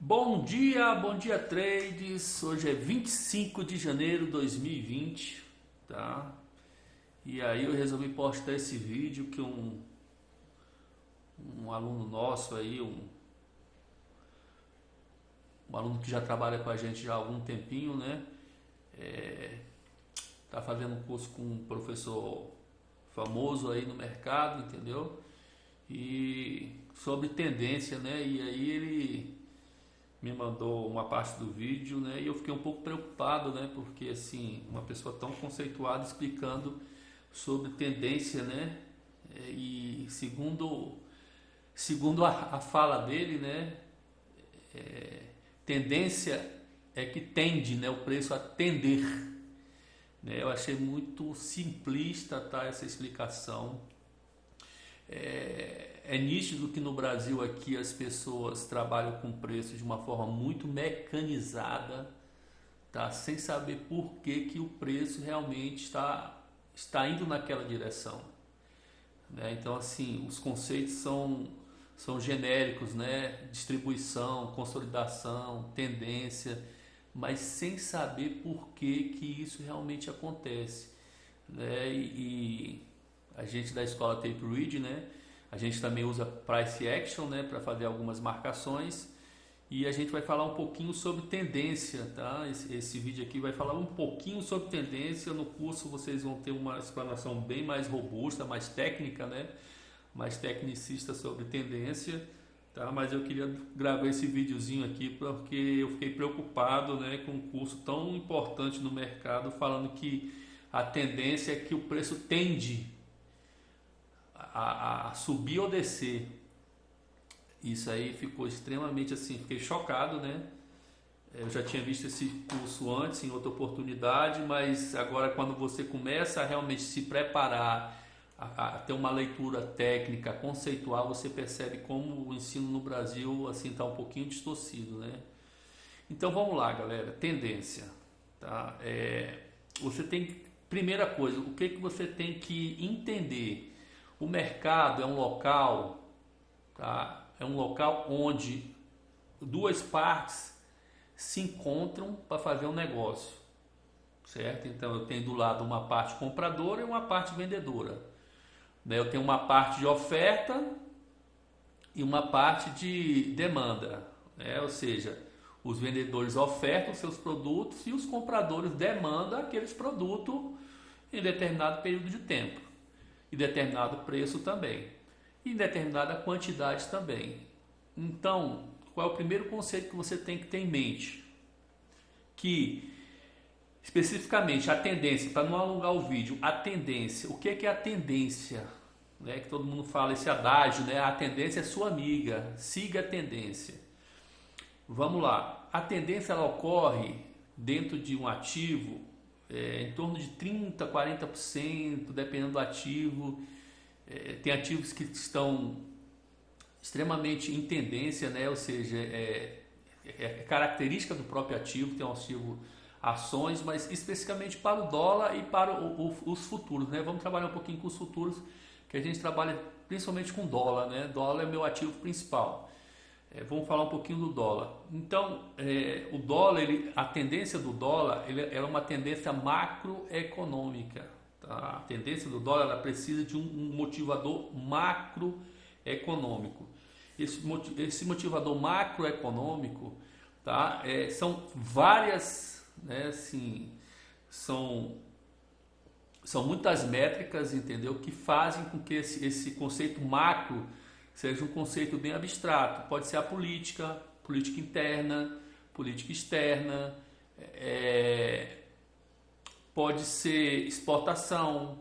Bom dia trades. Hoje é 25 de janeiro de 2020, tá? E aí eu resolvi postar esse vídeo que um aluno nosso aí, um aluno que já trabalha com a gente já há algum tempinho, né? Tá fazendo um curso com um professor famoso aí no mercado, entendeu? E sobre tendência, né? E aí ele me mandou uma parte do vídeo, né? E eu fiquei um pouco preocupado, né? Porque assim, uma pessoa tão conceituada explicando sobre tendência, né? E segundo a fala dele, né? Tendência é que tende, né? O preço a tender, né? Eu achei muito simplista, tá? Essa explicação. É nítido que no Brasil aqui as pessoas trabalham com preço de uma forma muito mecanizada, tá? Sem saber por que o preço realmente está indo naquela direção, né? Então assim, os conceitos são genéricos, né? Distribuição, consolidação, tendência, mas sem saber por que isso realmente acontece, né? E a gente da escola Tape Read, né? A gente também usa Price Action, né? Para fazer algumas marcações. E a gente vai falar um pouquinho sobre tendência, tá? Esse vídeo aqui vai falar um pouquinho sobre tendência. No curso vocês vão ter uma explanação bem mais robusta, mais técnica, né? Mais tecnicista sobre tendência, tá? Mas eu queria gravar esse videozinho aqui porque eu fiquei preocupado, né? Com um curso tão importante no mercado, falando que a tendência é que o preço tende a subir ou descer. Isso aí ficou extremamente assim, fiquei chocado, né? Eu já tinha visto esse curso antes, em outra oportunidade, mas agora quando você começa a realmente se preparar, a ter uma leitura técnica, conceitual, você percebe como o ensino no Brasil assim está um pouquinho distorcido, né? Então vamos lá, galera, tendência, tá? Você tem, primeira coisa, o que você tem que entender? O mercado é um local, tá? É um local onde duas partes se encontram para fazer um negócio, certo? Então eu tenho do lado uma parte compradora e uma parte vendedora, né? Eu tenho uma parte de oferta e uma parte de demanda, né? Ou seja, os vendedores ofertam seus produtos e os compradores demandam aqueles produtos em determinado período de tempo, e determinado preço também, e determinada quantidade também. Então, qual é o primeiro conceito que você tem que ter em mente? Que, especificamente, a tendência, para não alongar o vídeo, a tendência, o que é a tendência? Né? Que todo mundo fala esse adágio, né? A tendência é sua amiga, siga a tendência. Vamos lá, a tendência ela ocorre dentro de um ativo em torno de 30%, 40%, dependendo do ativo. Tem ativos que estão extremamente em tendência, né? Ou seja, é característica do próprio ativo, tem um ativo ações, mas especificamente para o dólar e para os futuros, né? Vamos trabalhar um pouquinho com os futuros, que a gente trabalha principalmente com dólar, né? Dólar é meu ativo principal. Vamos falar um pouquinho do dólar. Então, o dólar, a tendência do dólar, ela é uma tendência macroeconômica. Tá? A tendência do dólar ela precisa de um motivador macroeconômico. Esse motivador macroeconômico, tá? São várias, né, assim, são muitas métricas, entendeu? Que fazem com que esse conceito macro seja um conceito bem abstrato. Pode ser a política interna, política externa, pode ser exportação,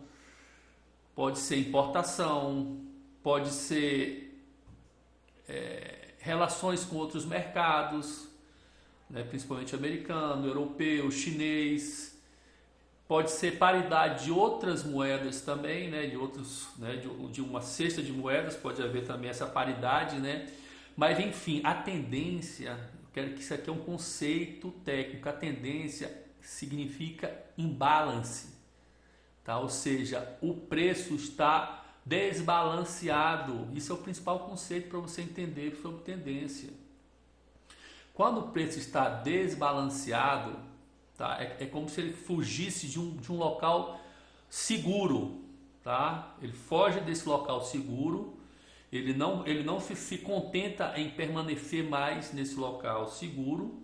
pode ser importação, pode ser relações com outros mercados, né, principalmente americano, europeu, chinês. Pode ser paridade de outras moedas também, né, de uma cesta de moedas, pode haver também essa paridade, né? Mas enfim, a tendência, eu quero que isso aqui é um conceito técnico, a tendência significa imbalance, tá? Ou seja, o preço está desbalanceado. Isso é o principal conceito para você entender sobre tendência. Quando o preço está desbalanceado, tá? É como se ele fugisse de um local seguro, tá? Ele foge desse local seguro, ele não se contenta em permanecer mais nesse local seguro,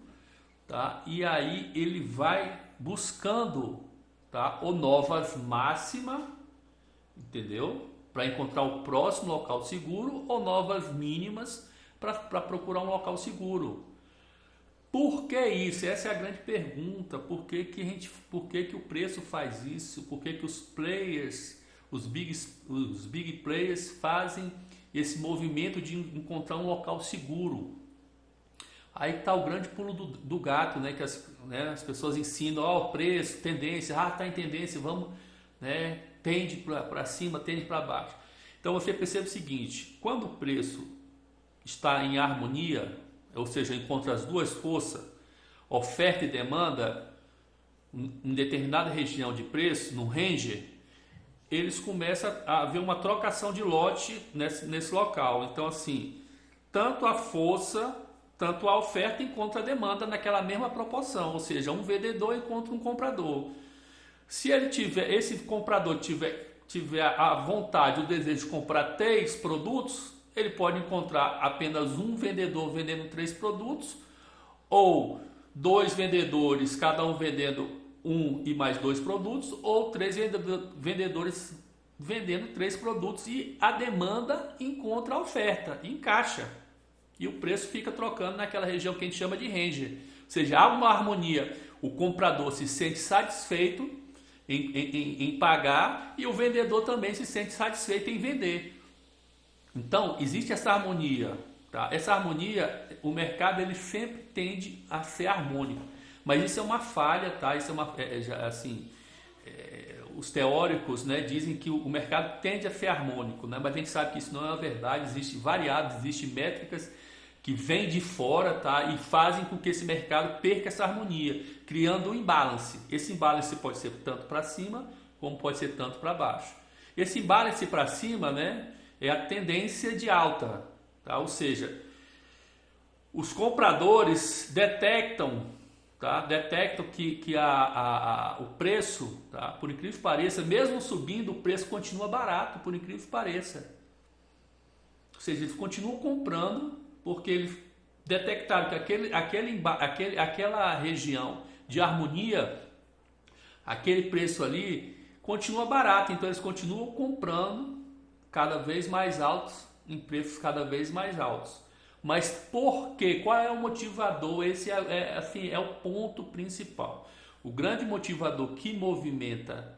tá? E aí ele vai buscando, tá? Ou novas máximas, entendeu? Para encontrar o próximo local seguro, ou novas mínimas para procurar um local seguro. Por que isso? Essa é a grande pergunta. Por que o preço faz isso? Por que os players, os big players fazem esse movimento de encontrar um local seguro? Aí está o grande pulo do gato, né? Que as pessoas ensinam, o preço, tendência, está em tendência, vamos, né? Tende para cima, tende para baixo. Então você percebe o seguinte: quando o preço está em harmonia, ou seja, encontra as duas forças, oferta e demanda, em determinada região de preço, no range, eles começam a haver uma trocação de lote nesse local. Então, assim, tanto a força, tanto a oferta encontra a demanda naquela mesma proporção, ou seja, um vendedor encontra um comprador. Se esse comprador tiver a vontade, o desejo de comprar 3 produtos, ele pode encontrar apenas um vendedor vendendo 3 produtos, ou 2 vendedores, cada um vendendo 1 e mais 2 produtos, ou 3 vendedores vendendo 3 produtos, e a demanda encontra a oferta, encaixa, e o preço fica trocando naquela região que a gente chama de range. Ou seja, há uma harmonia, o comprador se sente satisfeito em pagar, e o vendedor também se sente satisfeito em vender. Então, existe essa harmonia, tá? Essa harmonia, o mercado ele sempre tende a ser harmônico, mas isso é uma falha, tá? Isso os teóricos, né, dizem que o mercado tende a ser harmônico, né? Mas a gente sabe que isso não é a verdade. Existem variáveis, existem métricas que vêm de fora, tá? E fazem com que esse mercado perca essa harmonia, criando um imbalance. Esse imbalance pode ser tanto para cima, como pode ser tanto para baixo. Esse imbalance para cima, né, é a tendência de alta, tá? Ou seja, os compradores detectam, tá? Detectam que o preço, tá? Por incrível que pareça, mesmo subindo, o preço continua barato, por incrível que pareça. Ou seja, eles continuam comprando porque eles detectaram que aquela região de harmonia, aquele preço ali continua barato, então eles continuam comprando cada vez mais altos, em preços cada vez mais altos. Mas por quê? Qual é o motivador? Esse é o ponto principal. O grande motivador que movimenta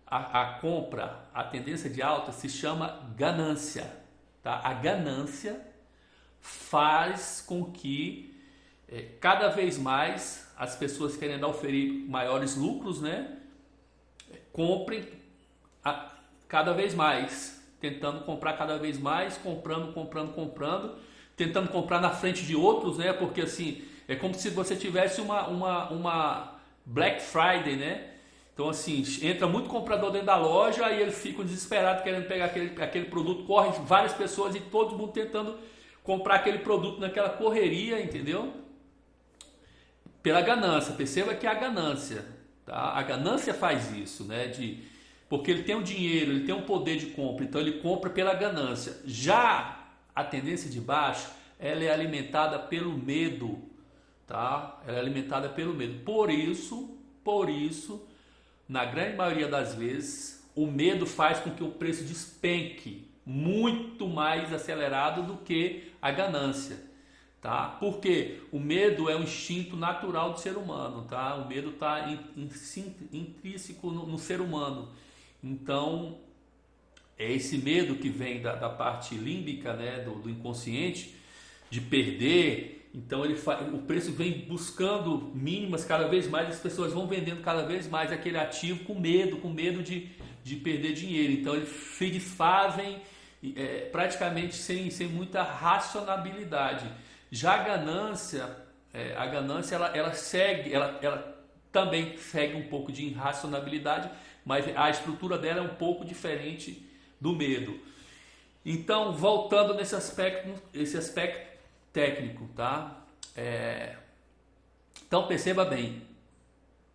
a compra, a tendência de alta, se chama ganância. Tá? A ganância faz com que cada vez mais as pessoas querendo oferir maiores lucros, né, comprem cada vez mais, tentando comprar cada vez mais, comprando, tentando comprar na frente de outros, né? Porque assim, é como se você tivesse uma Black Friday, né? Então assim, entra muito comprador dentro da loja e eles ficam desesperados querendo pegar aquele produto, corre várias pessoas e todo mundo tentando comprar aquele produto naquela correria, entendeu? Pela ganância, perceba que é a ganância, tá? A ganância faz isso, né? Porque ele tem o dinheiro, ele tem o poder de compra, então ele compra pela ganância. Já a tendência de baixo, ela é alimentada pelo medo, tá? Ela é alimentada pelo medo. Por isso, na grande maioria das vezes, o medo faz com que o preço despenque muito mais acelerado do que a ganância, tá? Porque o medo é um instinto natural do ser humano, tá? O medo está intrínseco no ser humano. Então, é esse medo que vem da parte límbica, né, do inconsciente, de perder. Então o preço vem buscando mínimas cada vez mais, as pessoas vão vendendo cada vez mais aquele ativo com medo de perder dinheiro. Então eles se desfazem praticamente sem muita racionalidade. Já a ganância ela também segue um pouco de irracionalidade, mas a estrutura dela é um pouco diferente do medo. Então, voltando esse aspecto técnico, tá? Então perceba bem,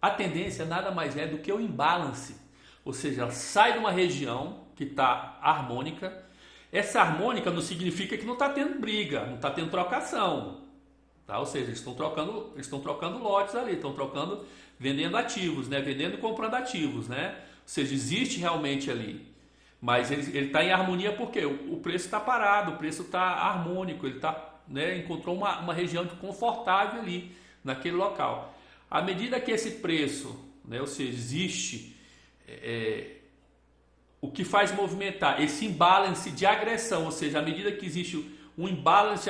a tendência nada mais é do que o imbalance, ou seja, ela sai de uma região que está harmônica. Essa harmônica não significa que não está tendo briga, não está tendo trocação, tá? Ou seja, eles estão trocando lotes ali, estão trocando, vendendo ativos, né? Vendendo e comprando ativos, né? Ou seja, existe realmente ali, mas ele está em harmonia porque o preço está parado, o preço está harmônico, ele está, né, encontrou uma região confortável ali naquele local. À medida que esse preço, né, ou seja, existe o que faz movimentar esse imbalance de agressão, ou seja, à medida que existe um imbalance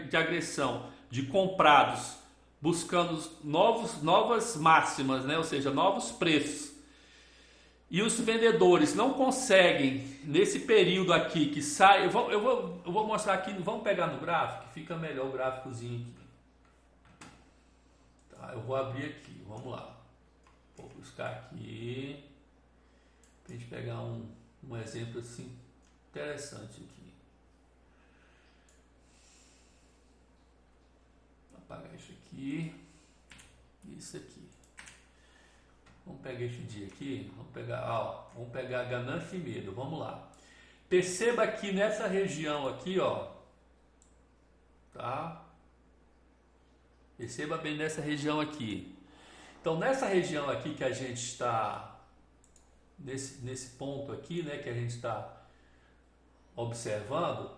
de agressão de comprados buscando novas máximas, né, ou seja, novos preços, e os vendedores não conseguem nesse período aqui que sai, eu vou mostrar aqui, vamos pegar no gráfico, que fica melhor o gráficozinho aqui. Tá, eu vou abrir aqui, vamos lá, vou buscar aqui. Pra gente pegar um exemplo assim interessante aqui. Vou apagar isso aqui. Isso aqui. Vamos pegar esse dia aqui. Vamos pegar ganância e medo. Vamos lá. Perceba aqui nessa região aqui, ó. Tá? Perceba bem nessa região aqui. Então nessa região aqui que a gente está nesse ponto aqui, né, que a gente está observando,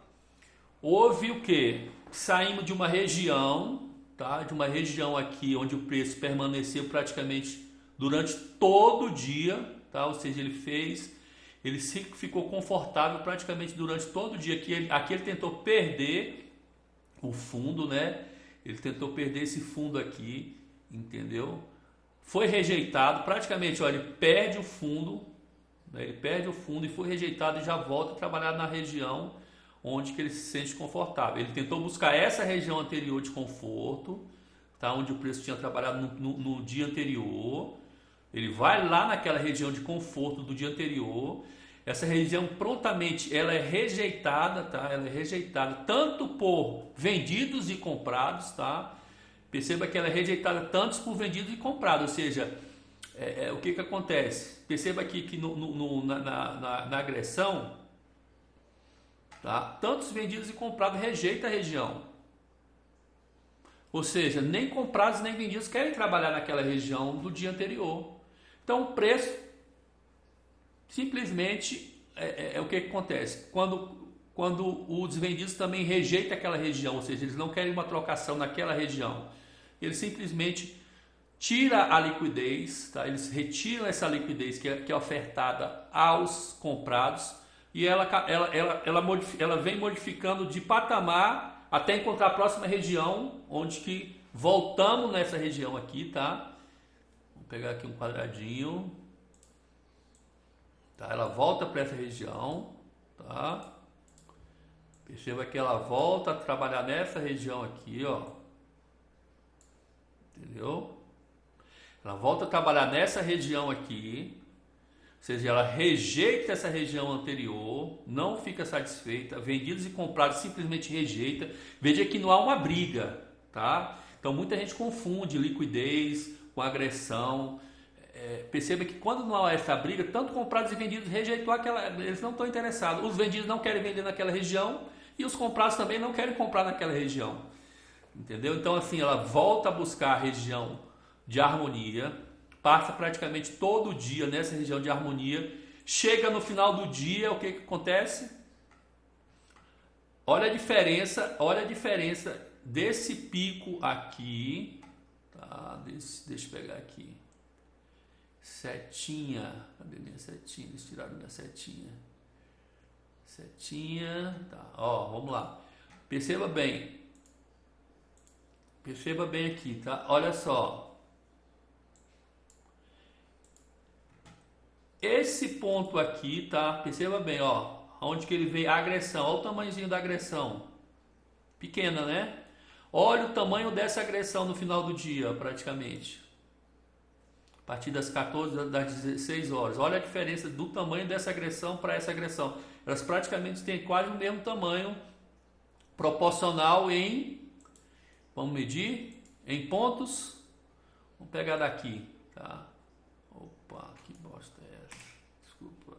houve o que? Saímos de uma região, tá? De uma região aqui onde o preço permaneceu praticamente durante todo o dia, tá? Ou seja, ele ficou confortável praticamente durante todo o dia. Aqui ele tentou perder o fundo, né? Ele tentou perder esse fundo aqui, entendeu? Foi rejeitado, praticamente, olha, ele perde o fundo, né? Ele perde o fundo e foi rejeitado e já volta a trabalhar na região onde que ele se sente confortável. Ele tentou buscar essa região anterior de conforto, tá? Onde o preço tinha trabalhado no dia anterior. Ele vai lá naquela região de conforto do dia anterior. Essa região prontamente ela é rejeitada, tá? Ela é rejeitada tanto por vendidos e comprados, tá? Perceba que ela é rejeitada tanto por vendidos e comprados, ou seja, o que acontece? Perceba aqui que na agressão, tá? Tantos vendidos e comprados rejeitam a região. Ou seja, nem comprados nem vendidos querem trabalhar naquela região do dia anterior. Então o preço simplesmente o que acontece? Quando os vendidos também rejeitam aquela região, ou seja, eles não querem uma trocação naquela região, eles simplesmente tiram a liquidez, tá? Eles retiram essa liquidez que é ofertada aos comprados e ela vem modificando de patamar até encontrar a próxima região, onde que voltamos nessa região aqui, tá? Vou pegar aqui um quadradinho, tá? Ela volta para essa região, tá? Perceba que ela volta a trabalhar nessa região aqui, ó. Entendeu? Ela volta a trabalhar nessa região aqui, ou seja, ela rejeita essa região anterior, não fica satisfeita, vendidos e comprados simplesmente rejeita. Veja que não há uma briga, tá? Então muita gente confunde liquidez com agressão. Perceba que quando não há essa briga, tanto comprados e vendidos rejeitou eles não estão interessados. Os vendidos não querem vender naquela região e os comprados também não querem comprar naquela região. Entendeu? Então assim, ela volta a buscar a região de harmonia, passa praticamente todo o dia nessa região de harmonia, chega no final do dia, o que acontece? Olha a diferença desse pico aqui, tá? Deixa eu pegar aqui. Setinha, cadê minha setinha? Eles tiraram minha setinha. Setinha, tá, ó, vamos lá. Perceba bem aqui, tá? Olha só. Esse ponto aqui, tá? Perceba bem, ó, onde que ele veio a agressão. Olha o tamanhozinho da agressão. Pequena, né? Olha o tamanho dessa agressão no final do dia, praticamente. A partir das 14, das 16 horas. Olha a diferença do tamanho dessa agressão para essa agressão. Elas praticamente têm quase o mesmo tamanho, proporcional em Vamos medir em pontos. Vamos pegar daqui, tá? Opa, que bosta é essa? Desculpa.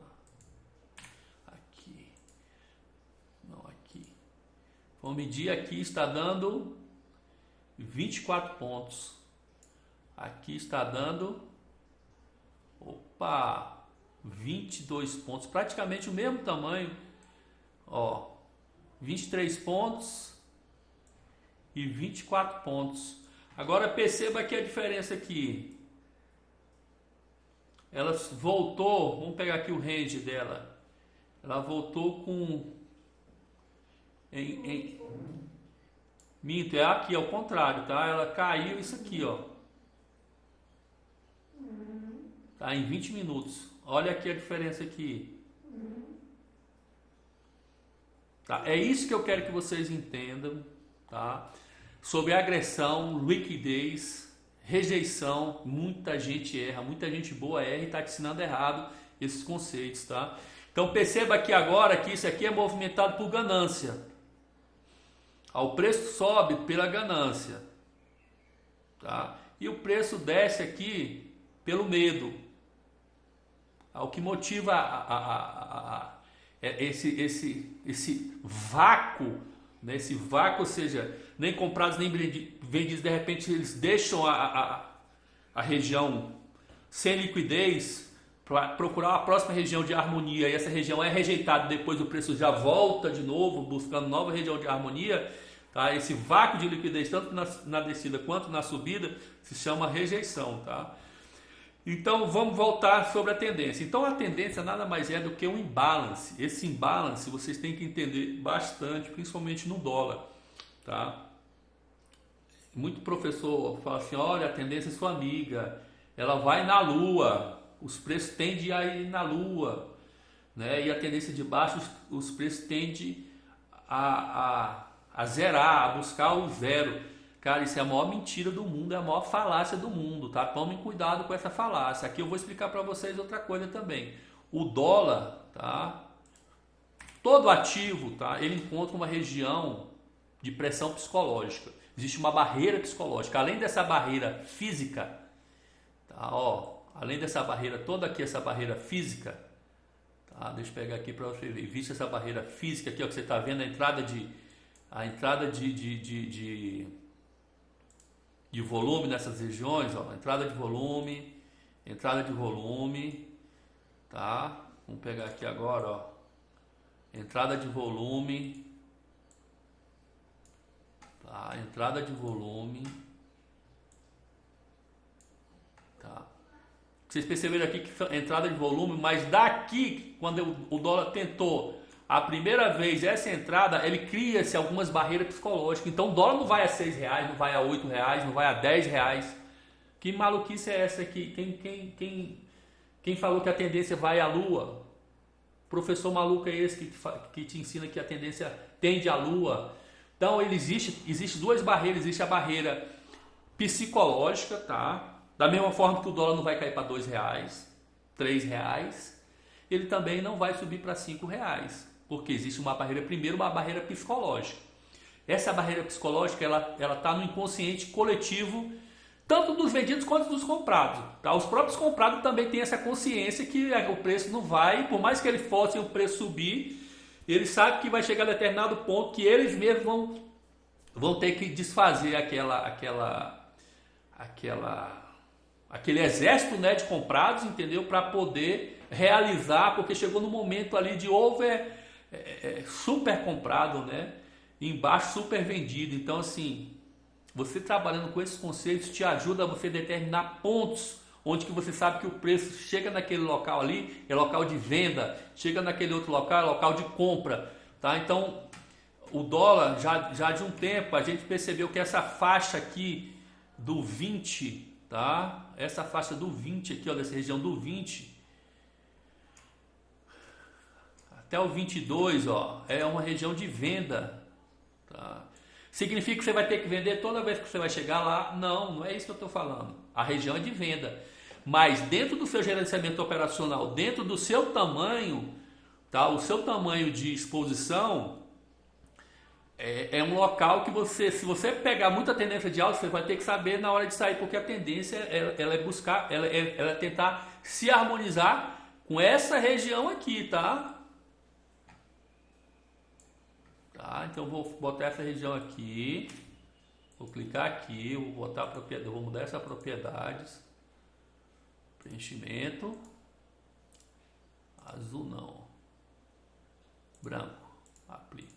Aqui. Não, aqui. Vamos medir aqui, está dando 24 pontos. Aqui está dando, opa, 22 pontos. Praticamente o mesmo tamanho. Ó, 23 pontos e 24 pontos. Agora perceba aqui a diferença aqui. Ela voltou, vamos pegar aqui o range dela. Ela voltou com minto, é aqui ao contrário, tá? Ela caiu isso aqui, ó. Tá em 20 minutos. Olha aqui a diferença aqui. Tá? É isso que eu quero que vocês entendam, tá? Sobre agressão, liquidez, rejeição. Muita gente erra, muita gente boa erra e está te ensinando errado esses conceitos, tá? Então perceba aqui agora que isso aqui é movimentado por ganância. O preço sobe pela ganância, tá? E o preço desce aqui pelo medo. O que motiva esse vácuo, né? Esse vácuo, ou seja, nem comprados nem vendidos, de repente eles deixam a região sem liquidez para procurar a próxima região de harmonia, e essa região é rejeitada, depois o preço já volta de novo, buscando nova região de harmonia, tá? Esse vácuo de liquidez, tanto na descida quanto na subida, se chama rejeição, tá? Então vamos voltar sobre a tendência. Então a tendência nada mais é do que um imbalance. Esse imbalance vocês têm que entender bastante, principalmente no dólar, tá? Muito professor fala assim, olha, a tendência é sua amiga, ela vai na lua, os preços tendem a ir na lua, né? E a tendência de baixo, os preços tendem a zerar, a buscar o zero. Cara, isso é a maior mentira do mundo, é a maior falácia do mundo, tá? Tomem cuidado com essa falácia. Aqui eu vou explicar para vocês outra coisa também. O dólar, tá? Todo ativo, tá? Ele encontra uma região de pressão psicológica. Existe uma barreira psicológica. Além dessa barreira física, tá? Ó, além dessa barreira, toda aqui essa barreira física, tá? Deixa eu pegar aqui para você ver. Existe essa barreira física aqui, ó, que você está vendo a entrada de volume nessas regiões, ó, entrada de volume, tá? Vamos pegar aqui agora, ó, entrada de volume, tá? Entrada de volume, tá? Vocês perceberam aqui que entrada de volume, mas daqui, quando o dólar tentou a primeira vez essa entrada, ele cria-se algumas barreiras psicológicas. Então o dólar não vai a R$6, não vai a R$8, não vai a R$10. Que maluquice é essa aqui? Quem falou que a tendência vai à lua? Professor maluco é esse que te ensina que a tendência tende à lua? Então existe duas barreiras. Existe a barreira psicológica, tá? Da mesma forma que o dólar não vai cair para R$2, R$3, ele também não vai subir para R$5. Porque existe uma barreira, primeiro uma barreira psicológica. Essa barreira psicológica, ela está no inconsciente coletivo, tanto dos vendidos quanto dos comprados. Tá? Os próprios comprados também têm essa consciência que o preço não vai, por mais que eles forcem o preço subir, eles sabem que vai chegar a determinado ponto que eles mesmos vão ter que desfazer aquele exército, né, de comprados, entendeu? Para poder realizar, porque chegou no momento ali de super comprado, né? Embaixo super vendido. Então assim, você trabalhando com esses conceitos te ajuda a você determinar pontos onde que você sabe que o preço chega naquele local ali, é local de venda, chega naquele outro local, é local de compra, tá? Então o dólar já de um tempo a gente percebeu que essa faixa aqui do 20, tá? Essa faixa do 20 aqui, ó, dessa região do 20 até o 22, ó, é uma região de venda, tá? Significa que você vai ter que vender toda vez que você vai chegar lá? Não é isso que eu estou falando. A região é de venda, mas dentro do seu gerenciamento operacional, dentro do seu tamanho, tá? O seu tamanho de exposição, é um local que você, se você pegar muita tendência de alta, você vai ter que saber na hora de sair, porque a tendência ela é buscar, ela é tentar se harmonizar com essa região aqui, tá? Tá, então eu vou botar essa região aqui, vou clicar aqui, vou botar a propriedade, vou mudar essa propriedades, preenchimento, azul não, branco, aplique.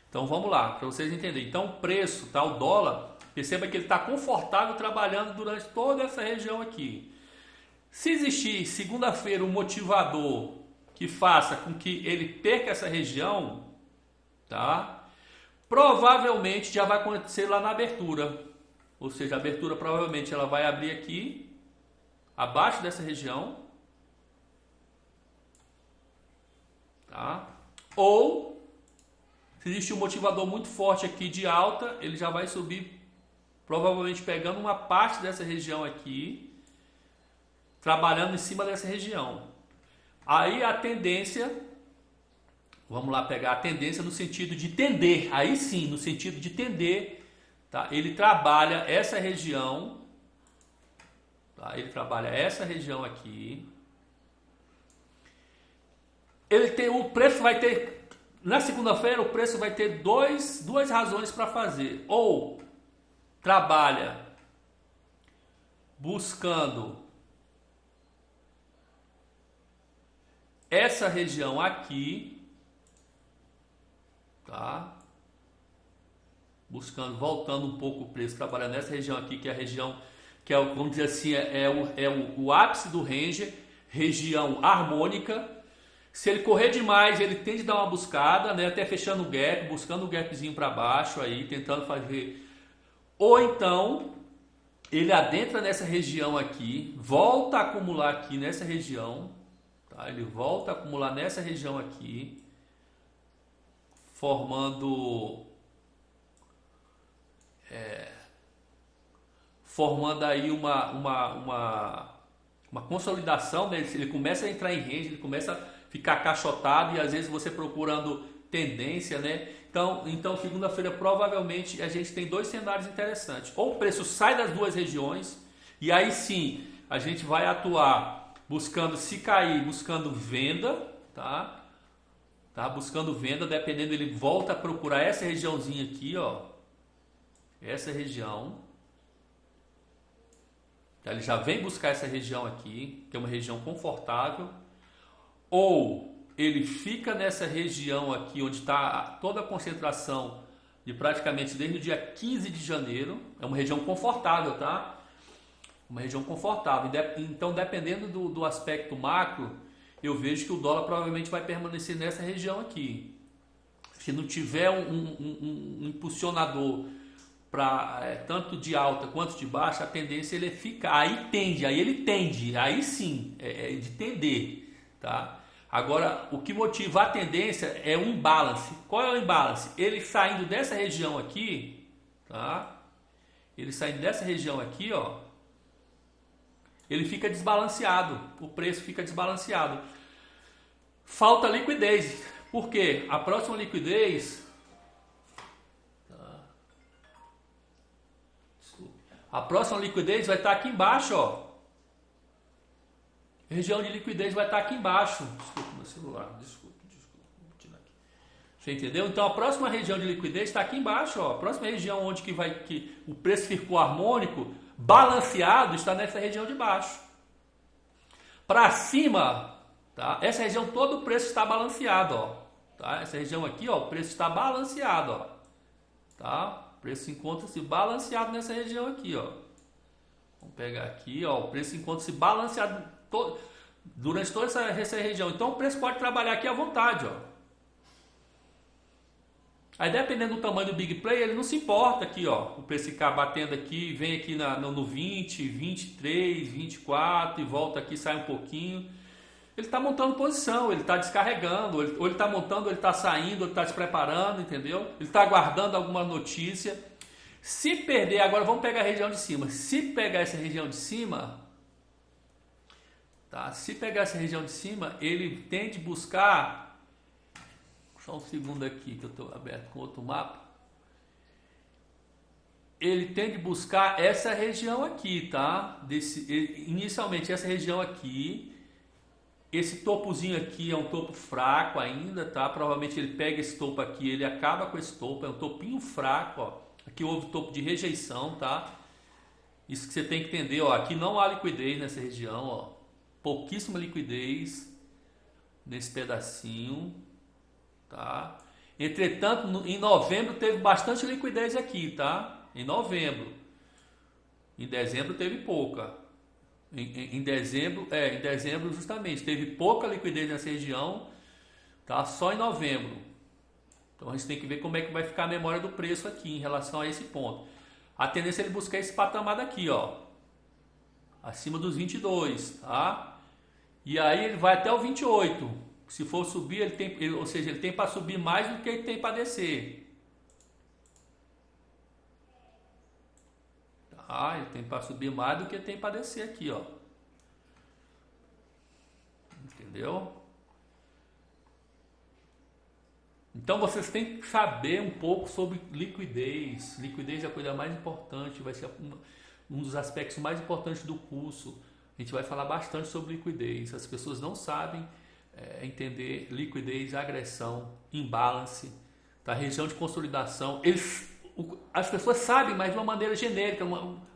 Então vamos lá, para vocês entenderem. Então o preço, tá, o dólar, perceba que ele está confortável trabalhando durante toda essa região aqui. Se existir segunda-feira um motivador que faça com que ele perca essa região, tá? Provavelmente já vai acontecer lá na abertura. Ou seja, a abertura provavelmente ela vai abrir aqui, abaixo dessa região, tá? Ou se existe um motivador muito forte aqui de alta, ele já vai subir, provavelmente pegando uma parte dessa região aqui, trabalhando em cima dessa região. Aí a tendência, vamos lá pegar a tendência no sentido de tender, aí sim, no sentido de tender, tá? Ele trabalha essa região, tá? Ele trabalha essa região aqui. Ele tem, o preço vai ter, na segunda-feira o preço vai ter duas razões para fazer. Ou trabalha buscando essa região aqui, tá? Buscando, voltando um pouco o preço, trabalhando nessa região aqui, que é a região, que é, vamos dizer assim, o ápice do range, região harmônica. Se ele correr demais, ele tende a dar uma buscada, né? Até fechando o gap, buscando o gapzinho para baixo aí, tentando fazer. Ou então, ele adentra nessa região aqui, volta a acumular aqui nessa região, tá? Ele volta a acumular nessa região aqui, formando aí uma consolidação, né? Ele começa a entrar em range, ele começa a ficar cachotado e às vezes você procurando tendência, né? Então segunda-feira provavelmente a gente tem dois cenários interessantes. Ou o preço sai das duas regiões e aí sim a gente vai atuar buscando, se cair, buscando venda, tá? Buscando venda, dependendo, ele volta a procurar essa regiãozinha aqui, ó. Essa região. Ele já vem buscar essa região aqui, que é uma região confortável. Ou ele fica nessa região aqui, onde está toda a concentração de praticamente desde o dia 15 de janeiro. É uma região confortável, tá? Uma região confortável. Então, dependendo do aspecto macro, eu vejo que o dólar provavelmente vai permanecer nessa região aqui. Se não tiver um impulsionador para tanto de alta quanto de baixa, a tendência ele fica, aí ele sim, é de tender, tá? Agora, o que motiva a tendência é um imbalance. Qual é o imbalance? Ele saindo dessa região aqui, tá? Ele saindo dessa região aqui, ó, ele fica desbalanceado, o preço fica desbalanceado. Falta liquidez. Por quê? A próxima liquidez, a próxima liquidez vai estar aqui embaixo, ó. Região de liquidez vai estar aqui embaixo. Desculpa meu celular, desculpa. Vou tirar aqui. Você entendeu? Então a próxima região de liquidez está aqui embaixo, ó. A próxima região onde que o preço ficou harmônico, balanceado, está nessa região de baixo. Para cima, tá? Essa região todo o preço está balanceado, ó. Tá? Essa região aqui, ó, o preço está balanceado, ó. Tá? O preço encontra-se balanceado nessa região aqui, ó. Vamos pegar aqui, ó, o preço encontra-se balanceado durante toda essa região. Então o preço pode trabalhar aqui à vontade, ó. Aí dependendo do tamanho do big play, ele não se importa aqui, ó. O preço ficar batendo aqui, vem aqui no 20, 23, 24 e volta aqui, sai um pouquinho. Ele está montando posição, ele está descarregando, ou ele está montando, ou ele está saindo, ou ele está se preparando, entendeu? Ele está aguardando alguma notícia. Se perder, agora vamos pegar a região de cima. Se pegar essa região de cima, tá? Se pegar essa região de cima, ele tende a buscar. Só um segundo aqui que eu estou aberto com outro mapa. ele tem de buscar essa região aqui, tá? Inicialmente essa região aqui, esse topozinho aqui é um topo fraco ainda, tá? Provavelmente ele pega esse topo aqui, ele acaba com esse topo, é um topinho fraco, ó. Aqui houve topo de rejeição, tá? Isso que você tem que entender, ó. Aqui não há liquidez nessa região, ó. Pouquíssima liquidez nesse pedacinho, tá? Entretanto, em novembro teve bastante liquidez aqui, tá? Em novembro. Em dezembro teve pouca. Em dezembro justamente teve pouca liquidez nessa região, tá? Só em novembro. Então a gente tem que ver como é que vai ficar a memória do preço aqui em relação a esse ponto. A tendência é ele buscar esse patamar daqui, ó, acima dos 22, tá? E aí ele vai até o 28. Se for subir, ou seja, ele tem para subir mais do que ele tem para descer. Tá? Ele tem para subir mais do que ele tem para descer aqui, ó. Entendeu? Então vocês têm que saber um pouco sobre liquidez. Liquidez é a coisa mais importante, vai ser um dos aspectos mais importantes do curso. A gente vai falar bastante sobre liquidez. As pessoas não sabem entender liquidez, agressão, imbalance, tá? Região de consolidação. As pessoas sabem, mas de uma maneira genérica.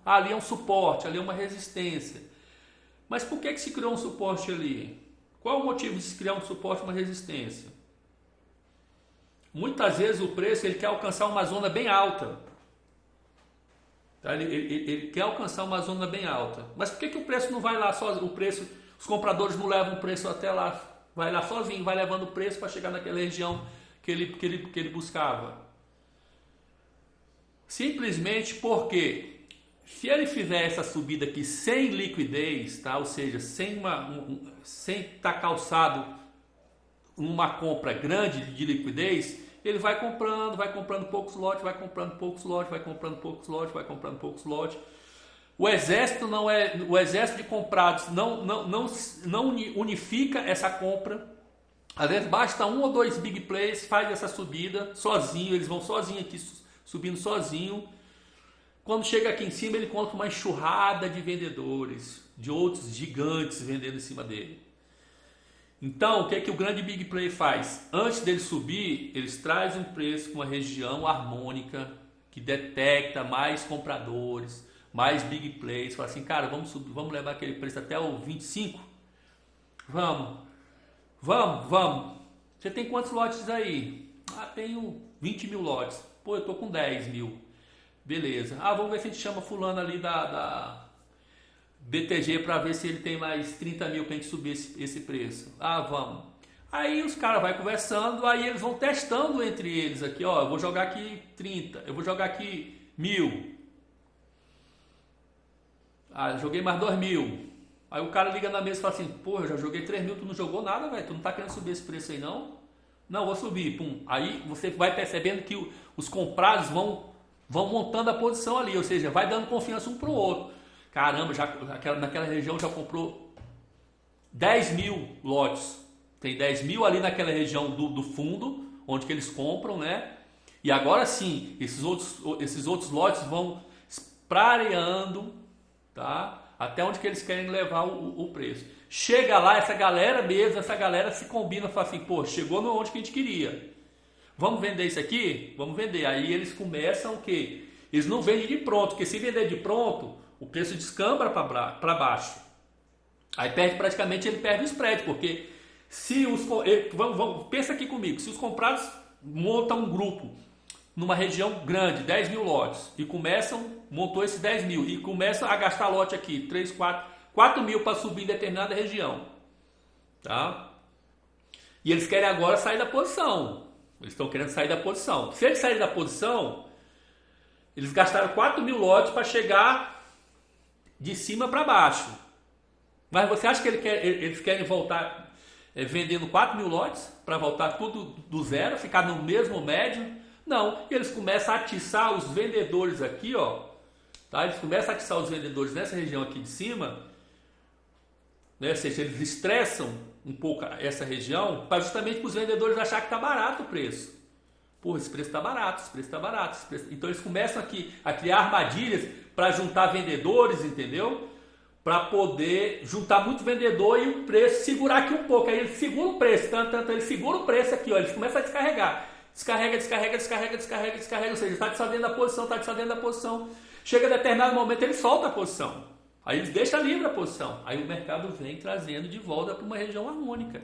Ali é um suporte, ali é uma resistência. Mas por que se criou um suporte ali? Qual o motivo de se criar um suporte e uma resistência? Muitas vezes o preço ele quer alcançar uma zona bem alta. Tá? Ele quer alcançar uma zona bem alta. Mas por que o preço não vai lá sozinho? Os compradores não levam o preço até lá. Vai lá sozinho, vai levando o preço para chegar naquela região que ele buscava. Simplesmente porque se ele fizer essa subida aqui sem liquidez, tá? Ou seja, sem estar calçado uma compra grande de liquidez, ele vai comprando poucos lotes, vai comprando poucos lotes, vai comprando poucos lotes, vai comprando poucos lotes. O exército de comprados não unifica essa compra. Às vezes basta um ou dois big players, faz essa subida sozinho, eles vão sozinho aqui, subindo sozinho. Quando chega aqui em cima, ele encontra uma enxurrada de vendedores, de outros gigantes vendendo em cima dele. Então, o que é que o grande big player faz? Antes dele subir, eles trazem um preço com uma região harmônica que detecta mais compradores, mais big players. Fala assim, cara, vamos subir, vamos levar aquele preço até o 25? Vamos. Você tem quantos lotes aí? Tenho 20 mil lotes. Pô, eu tô com 10 mil. Beleza. Vamos ver se a gente chama fulano ali da BTG para ver se ele tem mais 30 mil para a gente subir esse preço. Vamos. Aí os caras vão conversando, aí eles vão testando entre eles aqui, ó, eu vou jogar aqui 30, eu vou jogar aqui 1000. Joguei mais 2000. Aí o cara liga na mesa e fala assim, pô, eu já joguei 3000, tu não jogou nada, velho, tu não tá querendo subir esse preço aí não? Não, vou subir, pum. Aí você vai percebendo que os comprados vão montando a posição ali, ou seja, vai dando confiança um pro outro. Caramba, naquela região já comprou 10 mil lotes. Tem 10 mil ali naquela região do fundo, onde que eles compram, né? E agora sim, esses outros lotes vão esprareando, tá? Até onde que eles querem levar o preço. Chega lá, essa galera se combina e fala assim, pô, chegou no onde que a gente queria. Vamos vender isso aqui? Vamos vender. Aí eles começam o quê? Eles não vendem de pronto, porque se vender de pronto, o preço descamba para baixo. Aí praticamente ele perde o spread, porque se pensa aqui comigo, se os comprados montam um grupo numa região grande, 10 mil lotes, e montou esses 10 mil, e começam a gastar lote aqui, 3, 4 mil para subir em determinada região, tá? E eles querem agora sair da posição, eles estão querendo sair da posição. Se eles saírem da posição, eles gastaram 4 mil lotes para chegar de cima para baixo. Mas você acha que eles querem voltar vendendo 4 mil lotes para voltar tudo do zero, ficar no mesmo médio? Não, eles começam a atiçar os vendedores aqui, ó, tá? Eles começam a atiçar os vendedores nessa região aqui de cima, né? Ou seja, eles estressam um pouco essa região para justamente os vendedores achar que está barato o preço, Pô, esse preço está barato, esse preço está barato. Então eles começam aqui a criar armadilhas para juntar vendedores, entendeu? Para poder juntar muito vendedor e o preço segurar aqui um pouco. Aí ele segura o preço, tanto ele segura o preço aqui, ó, eles começam a descarregar. Descarrega, ou seja, está desfazendo a posição, Chega a determinado momento, ele solta a posição. Aí ele deixa livre a posição. Aí o mercado vem trazendo de volta para uma região harmônica.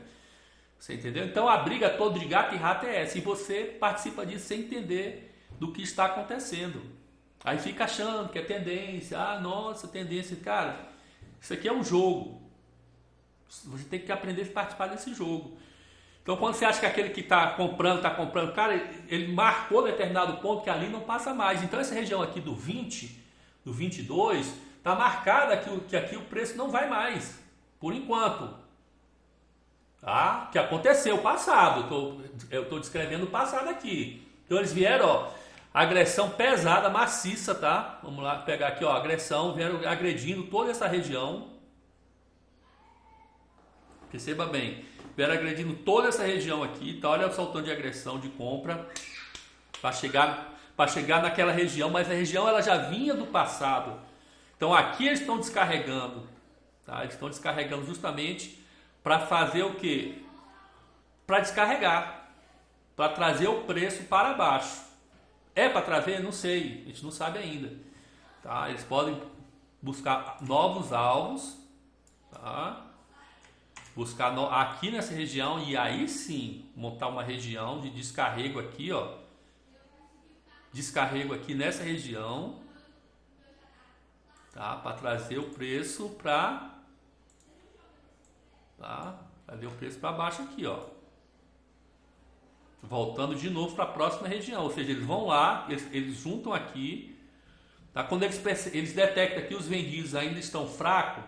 Você entendeu? Então a briga toda de gato e rato é essa. E você participa disso sem entender do que está acontecendo. Aí fica achando que é tendência. Ah, nossa, tendência. Cara, isso aqui é um jogo. Você tem que aprender a participar desse jogo. Então quando você acha que aquele que está comprando, cara, ele marcou determinado ponto que ali não passa mais. Então essa região aqui do 20, do 22, está marcada que aqui o preço não vai mais, por enquanto. Tá? Que aconteceu o passado, eu estou descrevendo o passado aqui. Então eles vieram, ó, agressão pesada, maciça, tá? Vamos lá pegar aqui, ó, agressão, vieram agredindo toda essa região. Perceba bem, vieram agredindo toda essa região aqui, tá? Olha o saltão de agressão, de compra, para chegar naquela região, mas a região ela já vinha do passado. Então aqui eles estão descarregando, tá? Eles estão descarregando justamente para fazer o quê? Para descarregar, para trazer o preço para baixo. É para trazer? Não sei, a gente não sabe ainda. Tá? Eles podem buscar novos alvos, tá? Buscar aqui nessa região e aí sim montar uma região de descarrego aqui, ó. Descarrego aqui nessa região, tá? Para trazer o preço para, tá? Trazer o preço para baixo aqui, ó. Voltando de novo para a próxima região, ou seja, eles vão lá, eles juntam aqui, tá? Quando eles detectam que os vendidos ainda estão fracos,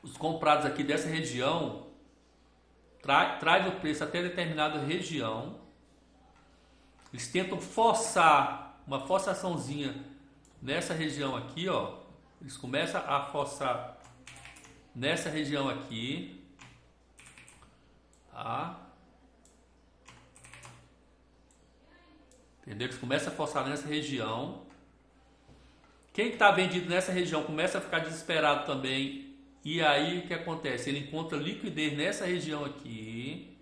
os comprados aqui dessa região traz o preço até determinada região. Eles tentam forçar uma forçaçãozinha nessa região aqui, ó. Eles começam a forçar nessa região aqui, tá? Entendeu? Eles começam a forçar nessa região. Quem está vendido nessa região começa a ficar desesperado também. E aí o que acontece? Ele encontra liquidez nessa região aqui.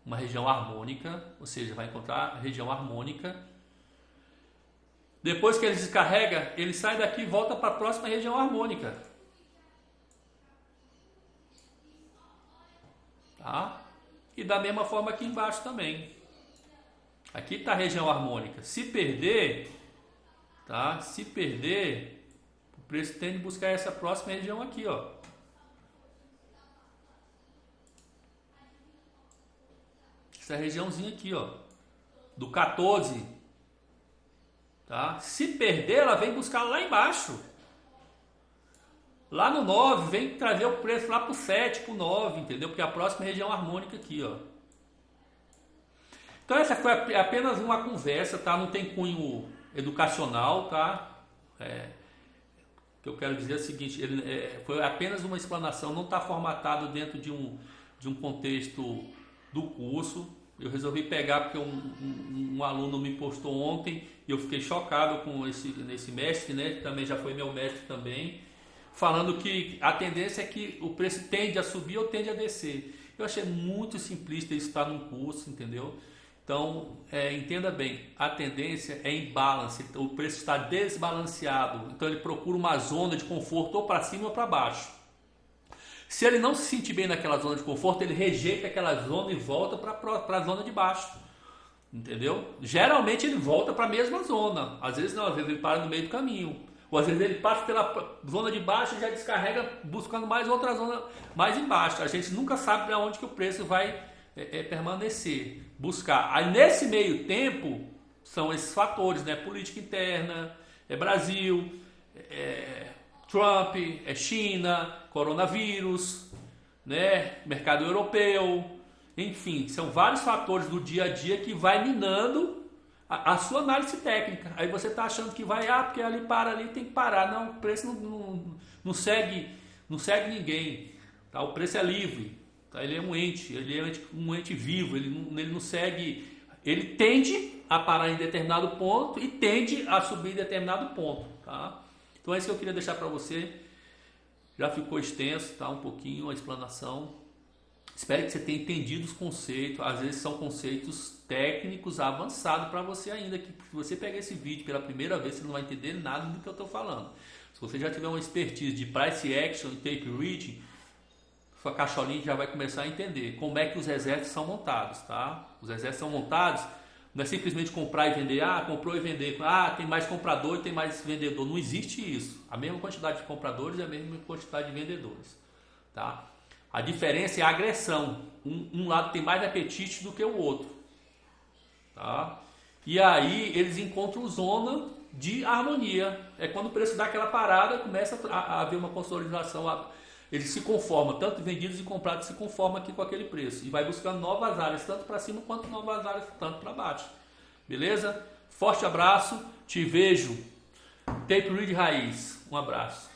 Uma região harmônica. Ou seja, vai encontrar a região harmônica. Depois que ele descarrega, ele sai daqui e volta para a próxima região harmônica. Tá? E da mesma forma aqui embaixo também. Aqui está a região harmônica. Se perder, tá? Se perder, o preço tende a buscar essa próxima região aqui, ó. Essa regiãozinha aqui, ó, do 14, tá? Se perder, ela vem buscar lá embaixo. Lá no 9, vem trazer o preço lá pro 7, pro 9, entendeu? Porque é a próxima região harmônica aqui, ó. Então essa foi apenas uma conversa, tá? Não tem cunho educacional, tá? O que eu quero dizer é o seguinte, foi apenas uma explanação, não está formatado dentro de um contexto do curso. Eu resolvi pegar porque um aluno me postou ontem e eu fiquei chocado com esse mestre, né? Que também já foi meu mestre também, falando que a tendência é que o preço tende a subir ou tende a descer. Eu achei muito simplista isso estar num curso, entendeu? Então, entenda bem, a tendência é em balance, o preço está desbalanceado, então ele procura uma zona de conforto ou para cima ou para baixo. Se ele não se sentir bem naquela zona de conforto, ele rejeita aquela zona e volta para a zona de baixo, entendeu? Geralmente ele volta para a mesma zona, às vezes não, às vezes ele para no meio do caminho, ou às vezes ele passa pela zona de baixo e já descarrega buscando mais outra zona mais embaixo. A gente nunca sabe para onde que o preço vai permanecer, buscar. Aí nesse meio tempo são esses fatores, né? Política interna, Brasil, Trump, China, coronavírus, né? Mercado europeu, enfim, são vários fatores do dia a dia que vai minando a sua análise técnica. Aí você está achando que vai, porque ali para ali tem que parar. Não, o preço não segue ninguém, tá? O preço é livre. Tá? Ele é um ente vivo, ele não segue, ele tende a parar em determinado ponto e tende a subir em determinado ponto. Tá? Então é isso que eu queria deixar para você. Já ficou extenso, tá? Um pouquinho a explanação. Espero que você tenha entendido os conceitos. Às vezes são conceitos técnicos avançados para você ainda. Que se você pegar esse vídeo pela primeira vez, você não vai entender nada do que eu estou falando. Se você já tiver uma expertise de price action e tape reading, sua caixolinha já vai começar a entender como é que os exércitos são montados, tá? Os exércitos são montados, não é simplesmente comprar e vender. Ah, comprou e vender. Ah, tem mais comprador e tem mais vendedor. Não existe isso. A mesma quantidade de compradores e a mesma quantidade de vendedores, tá? A diferença é a agressão. Um lado tem mais apetite do que o outro, tá? E aí eles encontram zona de harmonia. É quando o preço dá aquela parada, começa a haver uma consolidação. Eles se conformam, tanto vendidos e comprados se conformam aqui com aquele preço. E vai buscando novas áreas, tanto para cima quanto novas áreas, tanto para baixo. Beleza? Forte abraço, te vejo. Tape Read Raiz. Um abraço.